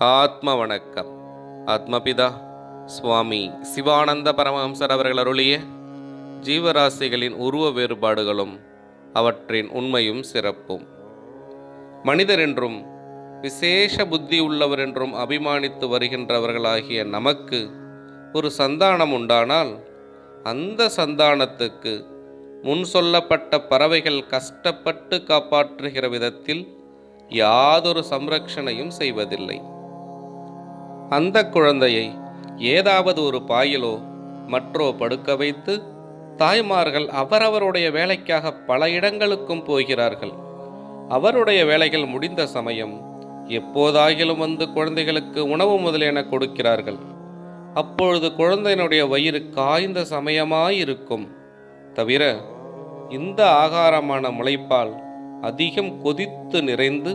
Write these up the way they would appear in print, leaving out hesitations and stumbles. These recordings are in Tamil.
ஆத்ம வணக்கம். ஆத்மபிதா சுவாமி சிவானந்த பரமஹம்சர் அவர்கள் அருளிய ஜீவராசிகளின் உருவ வேறுபாடுகளும் அவற்றின் உண்மையும் சிறப்பும். மனிதர் என்றும் விசேஷ புத்தி உள்ளவர் என்றும் அபிமானித்து வருகின்றவர்களாகிய நமக்கு ஒரு சந்தானம் உண்டானால் அந்த சந்தானத்துக்கு முன் சொல்லப்பட்ட பறவைகள் கஷ்டப்பட்டு காப்பாற்றுகிற விதத்தில் யாதொரு சம்ரக்ஷணையும் செய்வதில்லை. அந்த குழந்தையை ஏதாவது ஒரு பாயிலோ மற்றோ படுக்க வைத்து தாய்மார்கள் அவரவருடைய வேலைக்காக பல இடங்களுக்கும் போகிறார்கள். அவருடைய வேலைகள் முடிந்த சமயம் எப்போதாகிலும் வந்து குழந்தைகளுக்கு உணவு முதலியன கொடுக்கிறார்கள். அப்பொழுது குழந்தையினுடைய வயிறு காய்ந்த சமயமாயிருக்கும். தவிர இந்த ஆகாரமான முளைப்பால் அதிகம் கொதித்து நிறைந்து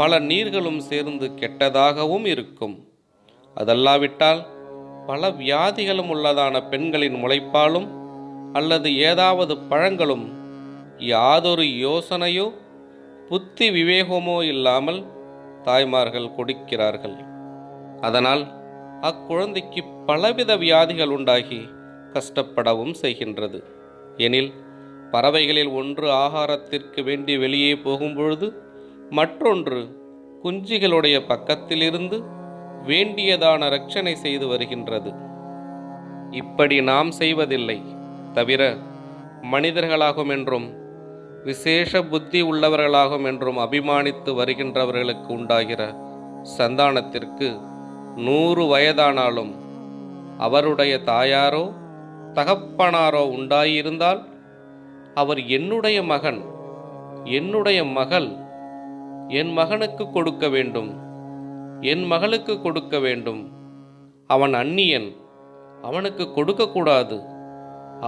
பல நீர்களும் சேர்ந்து கெட்டதாகவும் இருக்கும். அதல்லாவிட்டால் பல வியாதிகளும் உள்ளதான பெண்களின் முளைப்பாலும் அல்லது ஏதாவது பழங்களும் யாதொரு யோசனையோ புத்தி விவேகமோ இல்லாமல் தாய்மார்கள் கொடுக்கிறார்கள். அதனால் அக்குழந்தைக்கு பலவித வியாதிகள் உண்டாகி கஷ்டப்படவும் செய்கின்றது. எனில் பறவைகளில் ஒன்று ஆகாரத்திற்கு வேண்டி வெளியே போகும்பொழுது மற்றொன்று குஞ்சுகளுடைய பக்கத்திலிருந்து வேண்டியதான ரட்சணை செய்து வருகின்றது. இப்படி நாம் செய்வதில்லை. தவிர மனிதர்களாகும் என்றும் விசேஷ புத்தி உள்ளவர்களாகும் என்றும் அபிமானித்து வருகின்றவர்களுக்கு உண்டாகிற சந்தானத்திற்கு 100 வயதானாலும் அவருடைய தாயாரோ தகப்பனாரோ உண்டாயிருந்தால் அவர் என்னுடைய மகன், என்னுடைய மகள், என் மகனுக்கு கொடுக்க வேண்டும், என் மகளுக்கு கொடுக்க வேண்டும், அவன் அந்நியன், அவனுக்கு கொடுக்கக்கூடாது,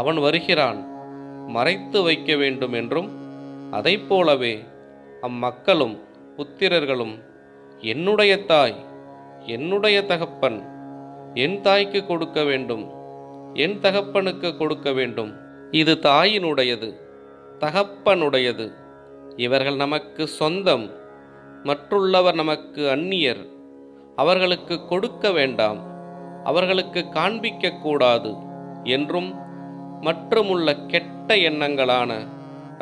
அவன் வருகிறான், மறைத்து வைக்க வேண்டும் என்றும், அதை போலவே அம்மக்களும் புத்திரர்களும் என்னுடைய தாய், என்னுடைய தகப்பன், என் தாய்க்கு கொடுக்க வேண்டும், என் தகப்பனுக்கு கொடுக்க வேண்டும், இது தாயினுடையது, தகப்பனுடையது, இவர்கள் நமக்கு சொந்தம், மற்றுள்ளவர் நமக்கு அந்நியர், அவர்களுக்கு கொடுக்க வேண்டாம், அவர்களுக்கு காண்பிக்க கூடாது என்றும் மற்றுமுள்ள கெட்ட எண்ணங்களான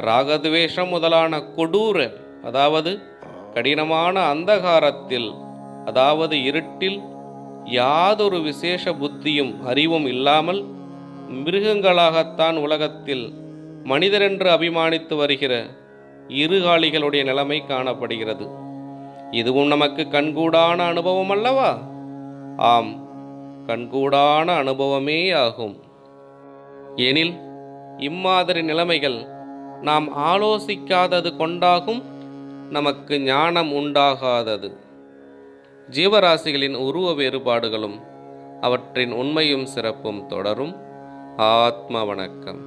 ராகத்வேஷம் முதலான கொடூர, அதாவது கடினமான அந்தகாரத்தில், அதாவது இருட்டில் யாதொரு விசேஷ புத்தியும் அறிவும் இல்லாமல் மிருகங்களாகத்தான் உலகத்தில் மனிதரென்று அபிமானித்து வருகிற இருகாலிகளுடைய நிலைமை காணப்படுகிறது. இதுவும் நமக்கு கண்கூடான அனுபவம் அல்லவா? ஆம், கண்கூடான அனுபவமே ஆகும். எனில் இம்மாதிரி நிலைமைகள் நாம் ஆலோசிக்காதது கொண்டாகும் நமக்கு ஞானம் உண்டாகாதது. ஜீவராசிகளின் உருவ வேறுபாடுகளும் அவற்றின் உண்மையும் சிறப்பும் தொடரும். ஆத்ம வணக்கம்.